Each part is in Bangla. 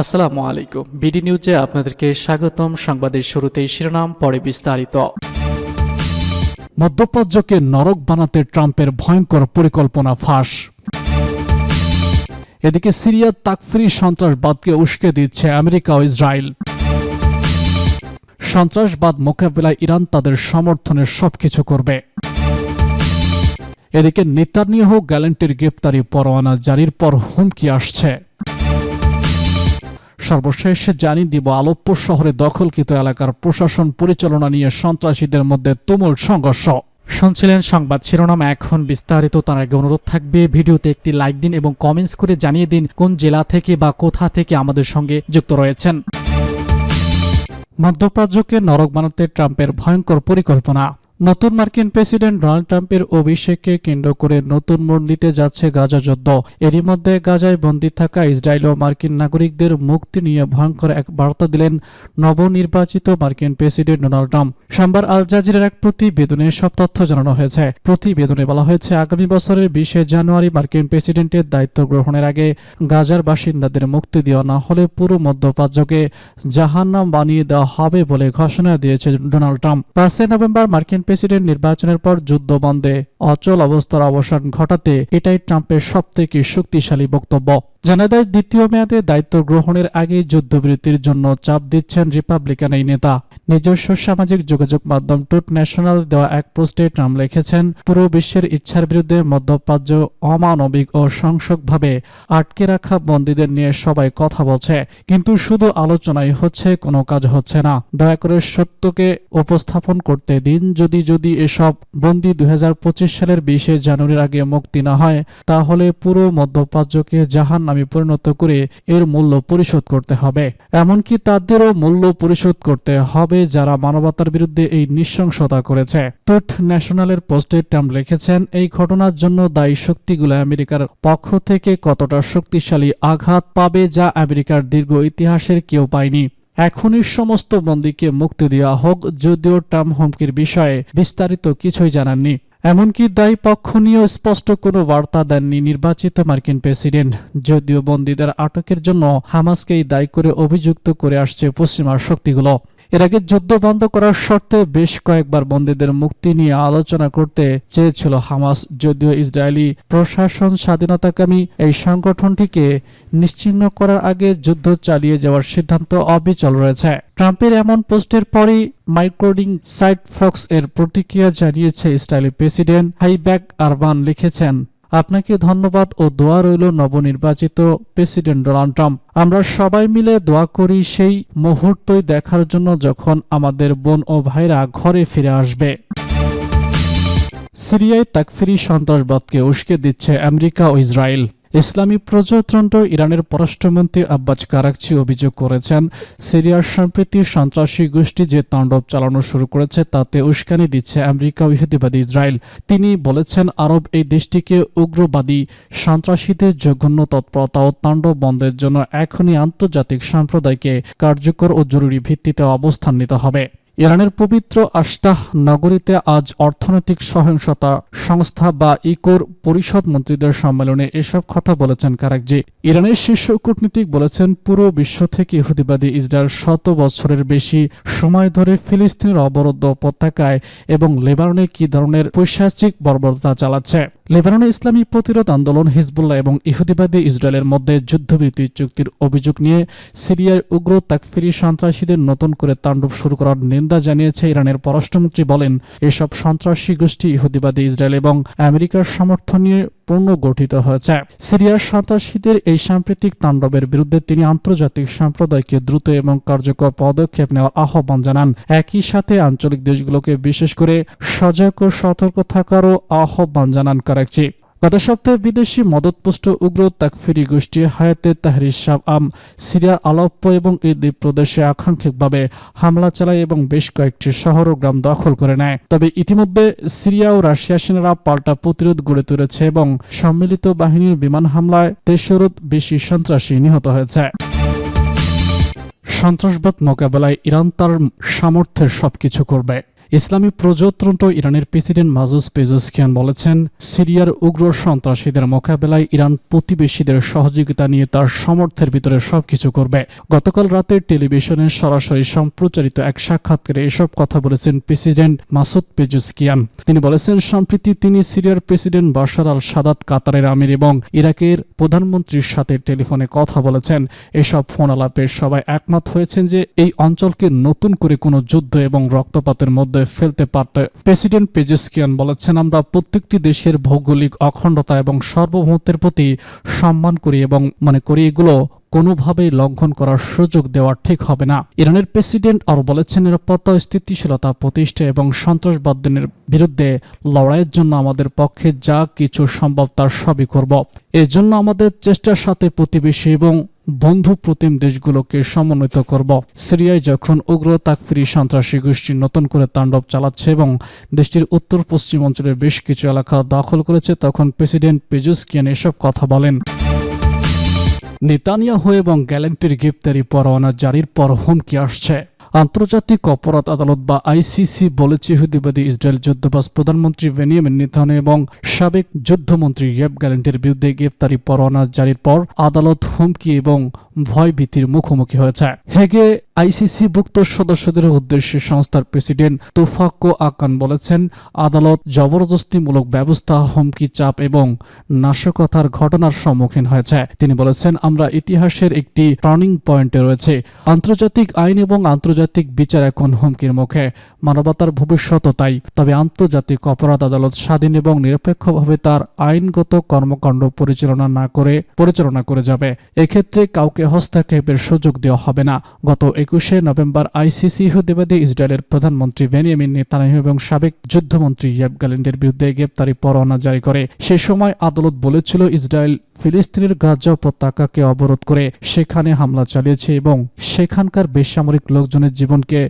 আসসালামু আলাইকুম। বিডি নিউজে আপনাদেরকে স্বাগতম। সংবাদের শুরুতেই শিরোনাম, পরে বিস্তারিত। মধ্যপ্রাচ্যকে নরক বানাতে ট্রাম্পের ভয়ঙ্কর পরিকল্পনা ফাঁস। এদিকে সিরিয়ার তাকফিরি সন্ত্রাসবাদকে উস্কে দিচ্ছে আমেরিকা ও ইসরায়েল। সন্ত্রাসবাদ মোকাবিলায় ইরান তাদের সমর্থনের সবকিছু করবে। এদিকে নেতানিয়াহু গ্যালেন্টের গ্রেপ্তারি পরোয়ানা জারির পর হুমকি আসছে। সর্বশেষ জানিয়ে দিব, আলেপ্পো শহরে দখলকৃত এলাকার প্রশাসন পরিচালনা নিয়ে সন্ত্রাসীদের মধ্যে তুমুল সংঘর্ষ। শুনছিলেন সংবাদ শিরোনাম, এখন বিস্তারিত। তার আগে অনুরোধ থাকবে, ভিডিওতে একটি লাইক দিন এবং কমেন্টস করে জানিয়ে দিন কোন জেলা থেকে বা কোথা থেকে আমাদের সঙ্গে যুক্ত রয়েছেন। মধ্যপ্রাচ্যকে নরক বানাতে ট্রাম্পের ভয়ঙ্কর পরিকল্পনা। নতুন মার্কিন প্রেসিডেন্ট ডোনাল্ড ট্রাম্পের অভিষেককে কেন্দ্র করে নতুন মোড় নিতে যাচ্ছে গাজা যুদ্ধ। এরই মধ্যে গাজায় বন্দী থাকা ইসরায়েল ও মার্কিন নাগরিকদের মুক্তি নিয়ে ভয়ঙ্কর এক বার্তা দিলেন নবনির্বাচিত মার্কিন প্রেসিডেন্ট ডোনাল্ড ট্রাম্প। সোমবার আল জাজিরার এক প্রতিবেদনে সব তথ্য জানানো হয়েছে। প্রতিবেদনে বলা হয়েছে, আগামী বছরের 20 জানুয়ারি মার্কিন প্রেসিডেন্টের দায়িত্ব গ্রহণের আগে গাজার বাসিন্দাদের মুক্তি দেওয়া না হলে পুরো মধ্যপ্রাচ্যকে জাহান্নাম বানিয়ে দেওয়া হবে বলে ঘোষণা দিয়েছে ডোনাল্ড ট্রাম্প। 5 নভেম্বর মার্কিন প্রেসিডেন্ট নির্বাচনের পর যুদ্ধ বন্ধে অচল অবস্থার অবসান ঘটাতে এটাই ট্রাম্পের সবথেকে শক্তিশালী বক্তব্য। জানা যায়, দ্বিতীয় মেয়াদে দায়িত্ব গ্রহণের আগে যুদ্ধবিরতির জন্য চাপ দিচ্ছেন রিপাবলিকান এই নেতা। নিজস্ব সামাজিক যোগাযোগ মাধ্যম ট্রুথ ন্যাশনাল দেওয়া এক পোস্টে ট্রাম্প লিখেছেন, পুরো বিশ্বের ইচ্ছার বিরুদ্ধে মধ্যপ্রাচ্য অমানবিক ও সংসকভাবে আটকে রাখা বন্দীদের নিয়ে সবাই কথা বলছে, কিন্তু শুধু আলোচনাই হচ্ছে, কোনো কাজ হচ্ছে না। দয়া করে সত্যকে উপস্থাপন করতে দিন। যদি এসব বন্দী 2025 সালের 20 জানুয়ারির আগে মুক্তি না হয়, তাহলে পুরো মধ্যপ্রাচ্যকে জাহান্নামে পরিণত করে এর মূল্য পরিশোধ করতে হবে। এমনকি তাদেরও মূল্য পরিশোধ করতে হবে যারা মানবতার বিরুদ্ধে এই নৃশংসতা করেছে। ট্রুথ ন্যাশনালের পোস্টে ট্রাম্প লিখেছেন, এই ঘটনার জন্য দায়ী শক্তিগুলো আমেরিকার পক্ষ থেকে কতটা শক্তিশালী আঘাত পাবে যা আমেরিকার দীর্ঘ ইতিহাসের কেউ পায়নি। এখনই সমস্ত বন্দীকে মুক্তি দেওয়া হোক। যদিও ট্রাম্প হুমকির বিষয়ে বিস্তারিত কিছুই জানাননি, এমনকি দায়ী পক্ষ নিয়েও স্পষ্ট কোনো বার্তা দেননি নির্বাচিত মার্কিন প্রেসিডেন্ট। যদিও বন্দীদের আটকের জন্য হামাসকেই দায়ী করে অভিযুক্ত করে আসছে পশ্চিমা শক্তিগুলো। এর আগে যুদ্ধ বন্ধ করার শর্তে বেশ কয়েকবার বন্দীদের মুক্তি নিয়ে আলোচনা করতে চেয়েছিল হামাস। যদিও ইসরায়েলি প্রশাসন স্বাধীনতাকামী এই সংগঠনটিকে নিশ্চিহ্ন করার আগে যুদ্ধ চালিয়ে যাওয়ার সিদ্ধান্ত অবিচল রয়েছে। ট্রাম্পের এমন পোস্টের পরই মাইক্রোডিং সাইট ফক্স এর প্রতিক্রিয়া জানিয়েছে ইসরায়েলি প্রেসিডেন্ট হাইব্যাক আরবান লিখেছেন, আপনাকে ধন্যবাদ ও দোয়া রইল নবনির্বাচিত প্রেসিডেন্ট ডোনাল্ড ট্রাম্প। আমরা সবাই মিলে দোয়া করি সেই মুহূর্তই দেখার জন্য যখন আমাদের বোন ও ভাইরা ঘরে ফিরে আসবে। সিরিয়ায় তাকফিরি সন্ত্রাসবাদকে উস্কে দিচ্ছে আমেরিকা ও ইসরায়েল। ইসলামী প্রজাতন্ত্র ইরানের পররাষ্ট্রমন্ত্রী আব্বাস কারাকচি অভিযোগ করেছেন, সিরিয়ার সম্প্রতি সন্ত্রাসী গোষ্ঠী যে তাণ্ডব চালানো শুরু করেছে তাতে উস্কানি দিচ্ছে আমেরিকা ও ইহুদিবাদী ইসরায়েল। তিনি বলেছেন, আরব এই দেশটিকে উগ্রবাদী সন্ত্রাসীদের জঘন্য তৎপরতা ও তাণ্ডব বন্ধের জন্য এখনই আন্তর্জাতিক সম্প্রদায়কে কার্যকর ও জরুরি ভিত্তিতে অবস্থান নিতে হবে। ইরানের পবিত্র আশতাহ নগরীতে আজ অর্থনৈতিক সহিংসতা সংস্থা বা ইকোর পরিষদ মন্ত্রীদের সম্মেলনে এসব কথা বলেছেন কারাকজি। ইরানের শীর্ষ কূটনীতিক বলেছেন, পুরো বিশ্ব থেকে ইহুদিবাদী ইসরায়েল 100 বছরের বেশি সময় ধরে ফিলিস্তিনের অবরুদ্ধ উপত্যকায় এবং লেবাননে কি ধরনের পৈশাচিক বর্বরতা চালাচ্ছে। লেবাননে ইসলামী প্রতিরোধ আন্দোলন হিজবুল্লাহ এবং ইহুদিবাদী ইসরায়েলের মধ্যে যুদ্ধবিরতি চুক্তির অভিযোগ নিয়ে সিরিয়ার উগ্র তাকফিরি সন্ত্রাসীদের নতুন করে তাণ্ডব শুরু করার নিন্দা জানিয়েছে ইরানের পররাষ্ট্রমন্ত্রী। বলেন, এসব সন্ত্রাসী গোষ্ঠী ইহুদিবাদী ইসরায়েল এবং আমেরিকার সমর্থন নিয়ে পুনর্গঠিত হয়েছে। সিরিয়ার সন্ত্রাসীদের এই সাম্প্রতিক তাণ্ডবের বিরুদ্ধে তিনি আন্তর্জাতিক সম্প্রদায়কে দ্রুত এবং কার্যকর পদক্ষেপ নেওয়ার আহ্বান জানান। একই সাথে আঞ্চলিক দেশগুলোকে বিশেষ করে সজাগ ও সতর্ক থাকারও আহ্বান জানান কারাকচি। গত সপ্তাহে বিদেশি মদতপুষ্ট উগ্র তাকফিরি গোষ্ঠী হায়াতে তাহরির শাম সিরিয়ার আলেপ্পো এবং ইদলিব প্রদেশে আকাঙ্ক্ষিকভাবে হামলা চালায় এবং বেশ কয়েকটি শহর ও গ্রাম দখল করে নেয়। তবে ইতিমধ্যে সিরিয়া ও রাশিয়া সেনারা পাল্টা প্রতিরোধ গড়ে তুলেছে এবং সম্মিলিত বাহিনীর বিমান হামলায় 1300-র বেশি সন্ত্রাসী নিহত হয়েছে। সন্ত্রাসবাদ মোকাবেলায় ইরান তার সামর্থ্যের সবকিছু করবে। ইসলামী প্রজাতন্ত্র ইরানের প্রেসিডেন্ট মাসুদ পেজেশকিয়ান বলেছেন, সিরিয়ার উগ্র সন্ত্রাসীদের মোকাবেলায় ইরান প্রতিবেশীদের সহযোগিতা নিয়ে তার সামর্থ্যের ভিতরে সবকিছু করবে। গতকাল রাতে টেলিভিশনে সরাসরি সম্প্রচারিত এক সাক্ষাৎকারে এসব কথা বলেছেন প্রেসিডেন্ট মাসুদ পেজেশকিয়ান। তিনি বলেছেন, সম্প্রতি তিনি সিরিয়ার প্রেসিডেন্ট বাশার আল সাদাত, কাতারের আমির এবং ইরাকের প্রধানমন্ত্রীর সাথে টেলিফোনে কথা বলেছেন। এসব ফোন আলাপে সবাই একমত হয়েছেন যে এই অঞ্চলকে নতুন করে কোনো যুদ্ধ এবং রক্তপাতের মধ্যে ফেলতে পারতে। প্রেসিডেন্ট পেজেশকিয়ান বলেছেন, আমরা প্রত্যেকটি দেশের ভৌগোলিক অখণ্ডতা এবং সার্বভৌমত্বের প্রতি সম্মান করি এবং মনে করি এগুলো কোনোভাবেই লঙ্ঘন করার সুযোগ দেওয়া ঠিক হবে না। ইরানের প্রেসিডেন্ট আরও বলেছেন, নিরাপত্তা ও স্থিতিশীলতা প্রতিষ্ঠা এবং সন্ত্রাসবাদের বিরুদ্ধে লড়াইয়ের জন্য আমাদের পক্ষে যা কিছু সম্ভব তার সবই করব। এর জন্য আমাদের চেষ্টার সাথে প্রতিবেশী এবং বন্ধু প্রতিম দেশগুলোকে সমন্বিত করব। সিরিয়ায় যখন উগ্র তাকফিরি সন্ত্রাসী গোষ্ঠী নতুন করে তাণ্ডব চালাচ্ছে এবং দেশটির উত্তর পশ্চিম অঞ্চলের বেশ কিছু এলাকা দখল করেছে, তখন প্রেসিডেন্ট পেজেশকিয়ান এসব কথা বলেন। নেতানিয়াহু এবং গ্যালেন্টের গ্রেপ্তারি পরোয়ানা জারির পর হুমকি আসছে। আন্তর্জাতিক অপরাধ আদালত বা আইসিসি বলেছে, ইহুদিবাদী ইসরায়েল যুদ্ধবাজ প্রধানমন্ত্রী বেনিয়ামিন নেতানিয়াহু এবং সাবেক যুদ্ধমন্ত্রী ইয়োভ গ্যালেন্টের বিরুদ্ধে গ্রেপ্তারি পরোয়ানা জারির পর আদালত হুমকি এবং ভয়ভীতির মুখোমুখি হয়েছে। হেগে আইসিসিভুক্ত সদস্যদের উদ্দেশ্যে সংস্থার প্রেসিডেন্ট তোফাক্কো আকান বলেছেন, আদালত জবরদস্তিমূলক ব্যবস্থা, হুমকি, চাপ এবং নাশকতার ঘটনার সম্মুখীন হয়েছে। তিনি বলেছেন, আমরা ইতিহাসের একটি টার্নিং পয়েন্টে রয়েছে। আন্তর্জাতিক আইন এবং আন্তর্জাতিক বিচার এখন হুমকির মুখে, মানবতার ভবিষ্যৎও তাই। তবে আন্তর্জাতিক অপরাধ আদালত স্বাধীন এবং নিরপেক্ষভাবে তার আইনগত কর্মকাণ্ড পরিচালনা করে যাবে। এক্ষেত্রে কাউকে হস্তক্ষেপের সুযোগ দেওয়া হবে না। গত 21শে নভেম্বর আইসিসি ইহুদিবাদী ইসরায়েলের প্রধানমন্ত্রী বেনিয়ামিন নেতানিয়াহু এবং সাবেক যুদ্ধমন্ত্রী ইয়োভ গ্যালেন্টের বিরুদ্ধে গ্রেপ্তারি পরোয়ানা জারি করে। সে সময় আদালত বলেছিল, ইসরায়েল ফিলিস্তিনের গাজা উপত্যকাকে অবরোধ করে সেখানে হামলা চালিয়েছে এবং সেখানকার বেসামরিক লোকজনের জীবনকে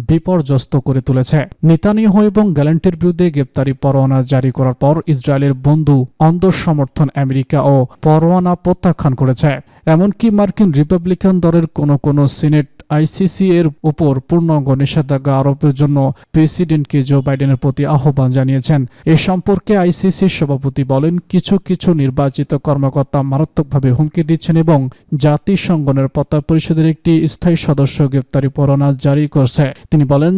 বিপর্যস্ত করে তুলেছে। নেতানিয়াহু এবং গ্যালেন্টের বিরুদ্ধে গ্রেপ্তারি পরোয়ানা জারি করার পর ইসরায়েলের বন্ধু অন্ধ সমর্থন আমেরিকা ও পরোয়ানা প্রত্যাখ্যান করেছে। এমনকি মার্কিন রিপাবলিকান দলের কোনো সিনেট আইসিসি এর উপর পূর্ণাঙ্গ নিষেধাজ্ঞা আরোপের জন্য প্রেসিডেন্টকে জো বাইডেনের প্রতি আহ্বান জানিয়েছেন। এ সম্পর্কে আইসিসির সভাপতি বলেন, কিছু নির্বাচিত কর্মকর্তা মারাত্মকভাবে হুমকি দিচ্ছেন এবং জাতিসংঘ নিরাপত্তা পরিষদের একটি স্থায়ী সদস্য গ্রেপ্তারি পরোয়ানা জারি করছে। তিনি বলেন,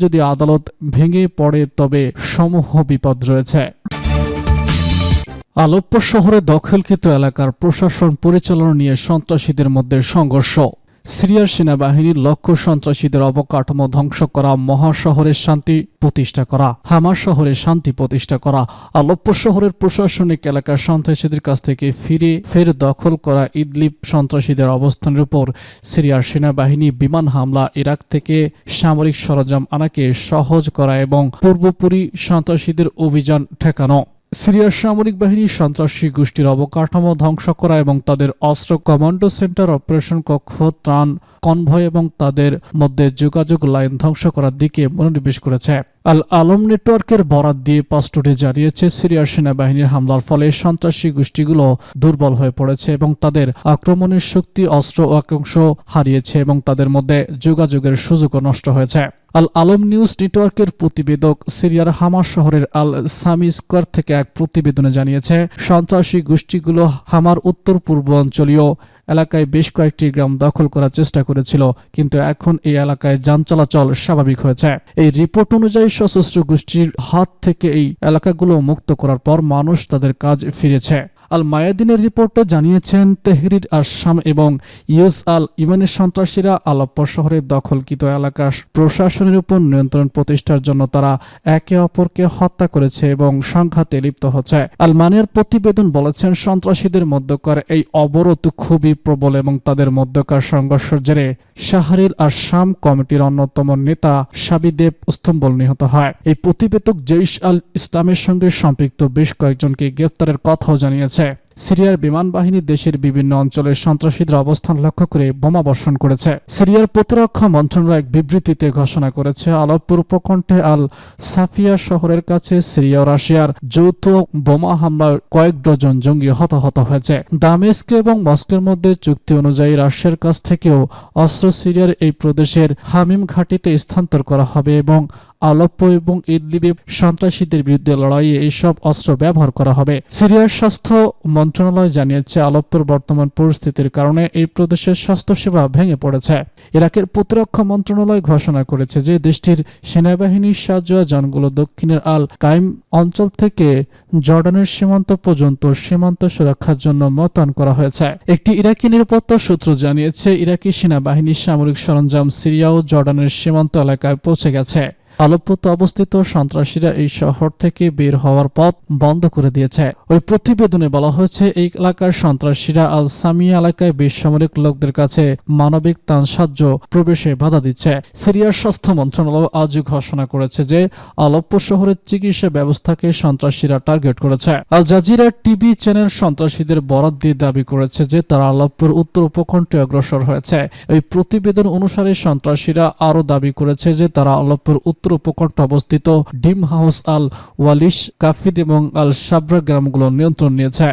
যদি আদালত ভেঙে পড়ে তবে সমূহ বিপদ রয়েছে। আলেপ্পো শহরে দখলকৃত এলাকার প্রশাসন পরিচালনা নিয়ে সন্ত্রাসীদের মধ্যে সংঘর্ষ। সিরিয়ার সেনাবাহিনীর লক্ষ্য সন্ত্রাসীদের অবকাঠামো ধ্বংস করা, হামা শহরে শান্তি প্রতিষ্ঠা করা। আলেপ্পো শহরের প্রশাসনিক এলাকার সন্ত্রাসীদের কাছ থেকে ফের দখল করা ইদলিব সন্ত্রাসীদের অবস্থানের উপর সিরিয়ার সেনাবাহিনী বিমান হামলা, ইরাক থেকে সামরিক সরঞ্জাম আনাকে সহজ করা এবং পূর্বপুরি সন্ত্রাসীদের অভিযান ঠেকানো। সিরিয়ার সামরিক বাহিনী সন্ত্রাসী গোষ্ঠীর অবকাঠামো ধ্বংস করা এবং তাদের অস্ত্র কমান্ডো সেন্টার, অপারেশন কক্ষ, ত্রাণ কনভয় এবং তাদের মধ্যে যোগাযোগ লাইন ধ্বংস করার দিকে মনোনিবেশ করেছে। আল আলম নেটওয়ার্কের বরাত দিয়ে পাস্টোডে জানিয়েছে, সিরিয়ার সেনাবাহিনীর হামলার ফলে সন্ত্রাসী গোষ্ঠীগুলো দুর্বল হয়ে পড়েছে এবং তাদের আক্রমণের শক্তি, অস্ত্র ও একাংশ হারিয়েছে এবং তাদের মধ্যে যোগাযোগের সুযোগও নষ্ট হয়েছে। আল আলম নিউজ নেটওয়ার্কের প্রতিবেদক সিরিয়ার হামা শহরের আল সামি স্কোয়ার থেকে এক প্রতিবেদনে জানিয়েছে, সন্ত্রাসী গোষ্ঠীগুলো হামার উত্তর পূর্ব অঞ্চলীয় এলাকায় বেশ কয়েকটি গ্রাম দখল করার চেষ্টা করেছিল, কিন্তু এখন এই এলাকায় যান চলাচল স্বাভাবিক হয়েছে। এই রিপোর্ট অনুযায়ী সশস্ত্র গোষ্ঠীর হাত থেকে এই এলাকাগুলো মুক্ত করার পর মানুষ তাদের কাজ ফিরেছে। আল মায়াদিনের রিপোর্টে জানিয়েছেন, তেহরির আশ-শাম এবং ইউস আল ইমানের সন্ত্রাসীরা আলেপ্পো শহরের দখলকৃত এলাকা প্রশাসনের উপর নিয়ন্ত্রণ প্রতিষ্ঠার জন্য তারা একে অপরকে হত্যা করেছে এবং সংঘাতে লিপ্ত হচ্ছে। আল মানের প্রতিবেদন বলেছেন, সন্ত্রাসীদের মধ্যকার এই অবরোধ খুবই প্রবল এবং তাদের মধ্যকার সংঘর্ষের জেরে শাহরির আশ-শাম কমিটির অন্যতম নেতা সাবিদেব স্তম্বল নিহত হয়। এই প্রতিবেদক জৈশ আল ইসলামের সঙ্গে সম্পৃক্ত বেশ কয়েকজনকে গ্রেফতারের কথাও জানিয়েছে। সিরিয়ার বিমান বাহিনী দেশের বিভিন্ন অঞ্চলের সন্ত্রাসীদের অবস্থান লক্ষ্য করে বোমা বর্ষণ করেছে। সিরিয়ার প্রতিরক্ষা মন্ত্রণালয় এক বিবৃতিতে ঘোষণা করেছে, আলেপ্পোর উপকণ্ঠে আল সাফিয়া শহরের কাছে সিরিয়া ও রাশিয়ার যৌথ বোমা হামলায় কয়েক ডজন জঙ্গি হতাহত হয়েছে। দামেস্ক এবং মস্কোর মধ্যে চুক্তি অনুযায়ী রাশিয়ার কাছ থেকেও অস্ত্র সিরিয়ার এই প্রদেশের হামিম ঘাঁটিতে স্থানান্তর করা হবে এবং আলেপ্পো এবং ইদলিবে সন্ত্রাসীদের বিরুদ্ধে লড়াইয়ে এইসব অস্ত্র ব্যবহার করা হবে। সিরিয়ার স্বাস্থ্য মন্ত্রণালয় জানিয়েছে, আলেপ্পোর বর্তমান পরিস্থিতির কারণে এই প্রদেশের স্বাস্থ্যসেবা ভেঙে পড়েছে। ইরাকের প্রতিরক্ষা মন্ত্রণালয় ঘোষণা করেছে যে দেশটির সেনাবাহিনীর সাহায্য যানগুলো দক্ষিণের আল কাইম অঞ্চল থেকে জর্ডানের সীমান্ত পর্যন্ত সীমান্ত সুরক্ষার জন্য মোতায়েন করা হয়েছে। একটি ইরাকি নিরাপত্তা সূত্র জানিয়েছে, ইরাকি সেনাবাহিনীর সামরিক সরঞ্জাম সিরিয়া ও জর্ডানের সীমান্ত এলাকায় পৌঁছে গেছে। আলেপ্পোতে অবস্থিত সন্ত্রাসীরা এই শহর থেকে বের হওয়ার পথ বন্ধ করে দিয়েছে। ওই প্রতিবেদনে বলা হয়েছে, এই এলাকার সন্ত্রাসীরা আল সামিয়া এলাকায় বেসামরিক লোকদের কাছে মানবিক ত্রাণ সাহায্য প্রবেশে বাধা দিচ্ছে। সিরিয়ার স্বাস্থ্য মন্ত্রণালয় আজও ঘোষণা করেছে যে আলেপ্পো শহরের চিকিৎসা ব্যবস্থাকে সন্ত্রাসীরা টার্গেট করেছে। আল জাজিরা টিভি চ্যানেল সন্ত্রাসীদের বরাত দিয়ে দাবি করেছে যে তারা আলেপ্পোর উত্তর উপকণ্ঠে অগ্রসর হয়েছে। এই প্রতিবেদন অনুসারে সন্ত্রাসীরা আরও দাবি করেছে যে তারা আলেপ্পোর উত্তর উপকণ্ঠে অবস্থিত ডিম হাউস, আল ওয়ালিশ, কাফির এবং আল সাবরা গ্রামগুলো নিয়ন্ত্রণ নিয়েছে।